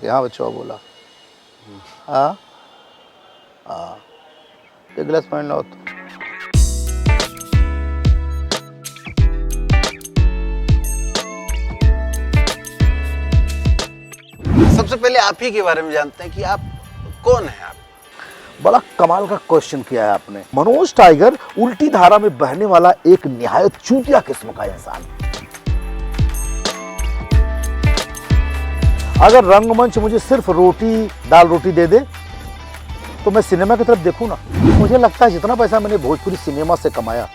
हाँ बच्चों बोला। हाँ हाँ, एक गिलास पानी लाओ तो। सबसे पहले आप ही के बारे में जानते हैं कि आप कौन हैं आप। बड़ा कमाल का क्वेश्चन किया है आपने। मनोज टाइगर उल्टी धारा में बहने वाला एक निहायत चूतिया किस्म का इंसान। अगर रंगमंच मुझे सिर्फ रोटी दाल रोटी दे दे तो मैं सिनेमा की तरफ देखूं ना। मुझे लगता है जितना पैसा मैंने भोजपुरी सिनेमा से कमाया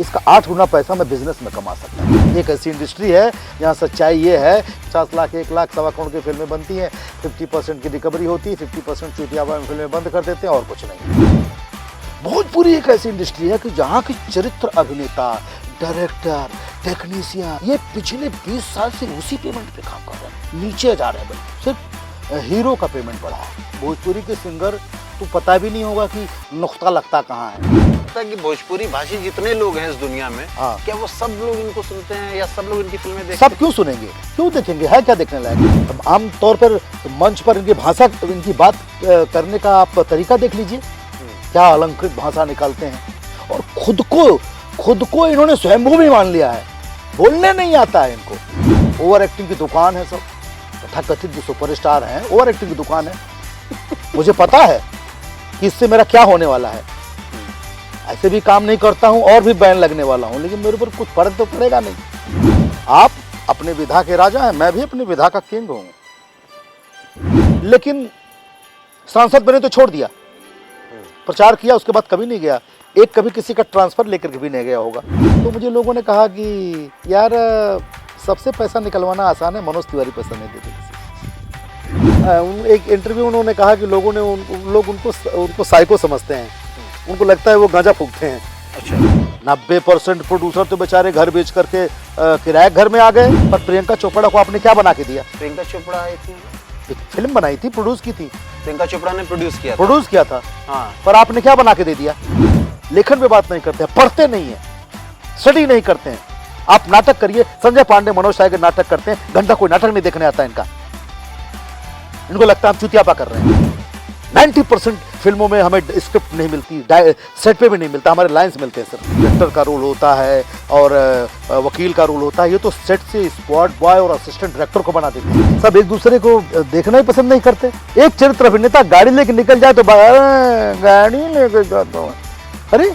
इसका 8 गुना पैसा मैं बिजनेस में कमा सकता हूँ। एक ऐसी इंडस्ट्री है जहाँ सच्चाई ये है 50 लाख 1 लाख सवा करोड़ की फिल्में बनती हैं, 50% की रिकवरी होती है, 50% चूतिया फिल्में बंद कर देते हैं और कुछ नहीं। भोजपुरी एक ऐसी इंडस्ट्री है कि जहाँ के चरित्र अभिनेता, डायरेक्टर, टेक्नीशियन ये पिछले 20 साल से उसी पेमेंट पे काम कर रहे हैं, नीचे जा रहे हैं। सिर्फ हीरो का पेमेंट बढ़ा है। भोजपुरी के सिंगर तो पता भी नहीं होगा कि नुक्ता लगता कहाँ है। पता है कि भोजपुरी भाषी जितने लोग हैं इस दुनिया में, हाँ। क्या वो सब लोग इनको सुनते हैं या सब लोग इनकी फिल्में देखते सब क्यों सुनेंगे, क्यों देखेंगे, है क्या देखने लायक। आम तौर पर मंच पर इनकी भाषा, इनकी बात करने का आप तरीका देख लीजिए, क्या अलंकृत भाषा निकालते हैं। और खुद को इन्होंने स्वयंभू भी मान लिया है, बोलने नहीं आता है इनको। ओवर एक्टिंग की दुकान है सब, तथाकथित जो सुपरस्टार हैं ओवर एक्टिंग की दुकान है। मुझे पता है कि इससे मेरा क्या होने वाला है। ऐसे भी काम नहीं करता हूं और भी बैन लगने वाला हूं, लेकिन मेरे ऊपर कुछ फर्क तो पड़ेगा नहीं। आप अपने विधा के राजा हैं, मैं भी अपनी विधा का किंग हूं। लेकिन सांसद बने तो छोड़ दिया, प्रचार किया उसके बाद कभी नहीं गया। एक कभी किसी का ट्रांसफर लेकर के भी नहीं गया होगा। तो मुझे लोगों ने कहा कि यार सबसे पैसा निकलवाना आसान है, मनोज तिवारी पैसा नहीं देते किसी। एक इंटरव्यू उन्होंने कहा कि लोग उनको साइको समझते हैं, उनको लगता है वो गांजा फूकते हैं। अच्छा। 90% प्रोड्यूसर तो बेचारे घर बेच करके किराए घर में आ गए। पर प्रियंका चोपड़ा को आपने क्या बना के दिया? प्रियंका चोपड़ा आई थी, एक फिल्म बनाई थी, प्रोड्यूस की थी। प्रियंका चोपड़ा ने प्रोड्यूस किया था। हाँ। पर आपने क्या बना के दे दिया? लेखन पे बात नहीं करते हैं, पढ़ते नहीं है, स्टडी नहीं करते हैं। आप नाटक करिए, संजय पांडे मनोज टाइगर नाटक करते हैं, घंटा कोई नाटक नहीं देखने आता इनका। इनको लगता है हम चुतियापा कर रहे हैं। 90% फिल्मों में हमें स्क्रिप्ट नहीं मिलती, सेट पे भी नहीं मिलता, हमारे लाइंस मिलते हैं सिर्फ। डायरेक्टर का रोल होता है और वकील का रोल होता है, ये तो सेट से स्पॉट बॉय और असिस्टेंट डायरेक्टर को बना देते हैं। सब एक दूसरे को देखना ही पसंद नहीं करते। एक चरित्र अभिनेता गाड़ी लेके निकल जाए तो गाड़ी लेके जाता हूँ। अरे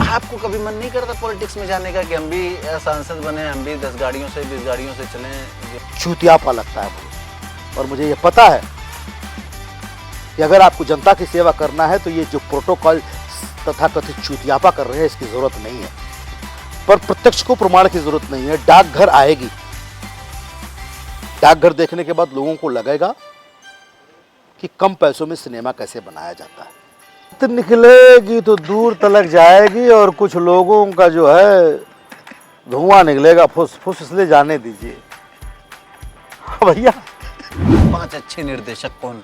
आपको कभी मन नहीं करता पॉलिटिक्स में जाने का कि हम भी सांसद बने, हम भी 10 गाड़ियों से 20 गाड़ियों से चलें? चूतियापा लगता है मुझे। और मुझे ये पता है कि अगर आपको जनता की सेवा करना है तो ये जो प्रोटोकॉल तथाकथित चूतियापा कर रहे हैं इसकी जरूरत नहीं है। पर प्रत्यक्ष को प्रमाण की जरूरत नहीं है। डाकघर आएगी, डाकघर देखने के बाद लोगों को लगेगा कि कम पैसों में सिनेमा कैसे बनाया जाता है। निकलेगी तो दूर तलक जाएगी और कुछ लोगों का जो है धुआं निकलेगा फुस फुस, इसलिए जाने दीजिए। भैया 5 अच्छे निर्देशक कौन?